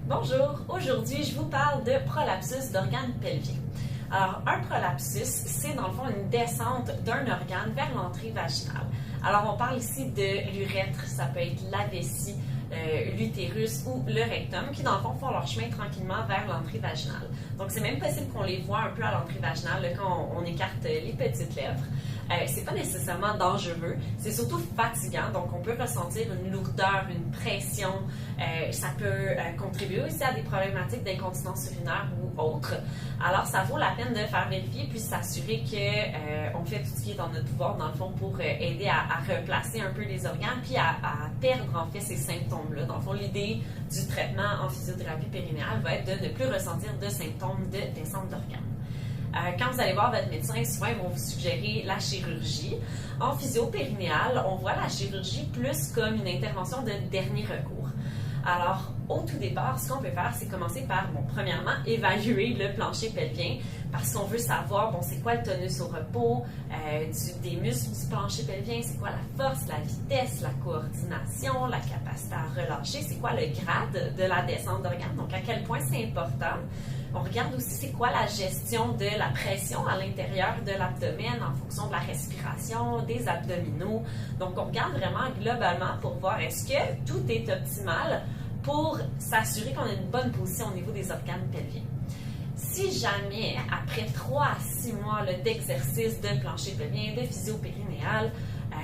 Bonjour, aujourd'hui je vous parle de prolapsus d'organes pelviens. Alors, un prolapsus, c'est dans le fond une descente d'un organe vers l'entrée vaginale. Alors, on parle ici de l'urètre, ça peut être la vessie, l'utérus ou le rectum, qui dans le fond font leur chemin tranquillement vers l'entrée vaginale. Donc, c'est même possible qu'on les voit un peu à l'entrée vaginale là, quand on écarte les petites lèvres. C'est pas nécessairement dangereux, c'est surtout fatigant, donc on peut ressentir une lourdeur, une pression. Ça peut contribuer aussi à des problématiques d'incontinence urinaire ou autres. Alors, ça vaut la peine de faire vérifier puis s'assurer qu'on fait tout ce qui est dans notre pouvoir, dans le fond, pour aider à replacer un peu les organes puis à perdre en fait ces symptômes-là. Dans le fond, l'idée du traitement en physiothérapie périnéale va être de ne plus ressentir de symptômes de descente d'organes. Quand vous allez voir votre médecin, souvent ils vont vous suggérer la chirurgie. En physio-périnéale, on voit la chirurgie plus comme une intervention de dernier recours. Alors, au tout départ, ce qu'on peut faire, c'est commencer par, premièrement, évaluer le plancher pelvien parce qu'on veut savoir, c'est quoi le tonus au repos, des muscles du plancher pelvien, c'est quoi la force, la vitesse, la coordination, la capacité à relâcher, c'est quoi le grade de la descente d'organes, donc à quel point c'est important. On regarde aussi c'est quoi la gestion de la pression à l'intérieur de l'abdomen en fonction de la respiration, des abdominaux. Donc, on regarde vraiment globalement pour voir est-ce que tout est optimal pour s'assurer qu'on a une bonne position au niveau des organes pelviens. Si jamais, après 3 à 6 mois d'exercice de plancher pelvien, de physio-périnéale,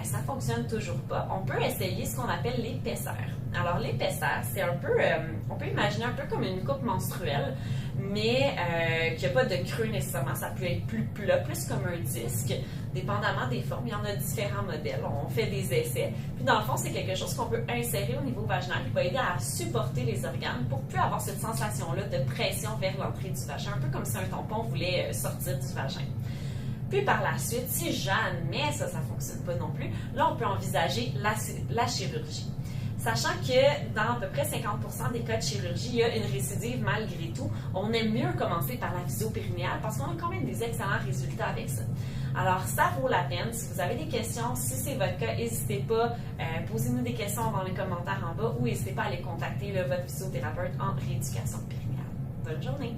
ça ne fonctionne toujours pas, on peut essayer ce qu'on appelle l'épaisseur. Alors, l'épaisseur, c'est un peu, on peut imaginer un peu comme une coupe menstruelle, mais qui n'a pas de creux nécessairement. Ça peut être plus plat, plus comme un disque, dépendamment des formes. Il y en a différents modèles. On fait des essais. Puis, dans le fond, c'est quelque chose qu'on peut insérer au niveau vaginal qui va aider à supporter les organes pour plus avoir cette sensation-là de pression vers l'entrée du vagin, un peu comme si un tampon voulait sortir du vagin. Puis par la suite, si jamais ça ne fonctionne pas non plus, là, on peut envisager la chirurgie. Sachant que dans à peu près 50% des cas de chirurgie, il y a une récidive malgré tout. On aime mieux commencer par la physio-périnéale parce qu'on a quand même des excellents résultats avec ça. Alors, ça vaut la peine. Si vous avez des questions, si c'est votre cas, n'hésitez pas, posez-nous des questions dans les commentaires en bas ou n'hésitez pas à aller contacter votre physiothérapeute en rééducation périnéale. Bonne journée!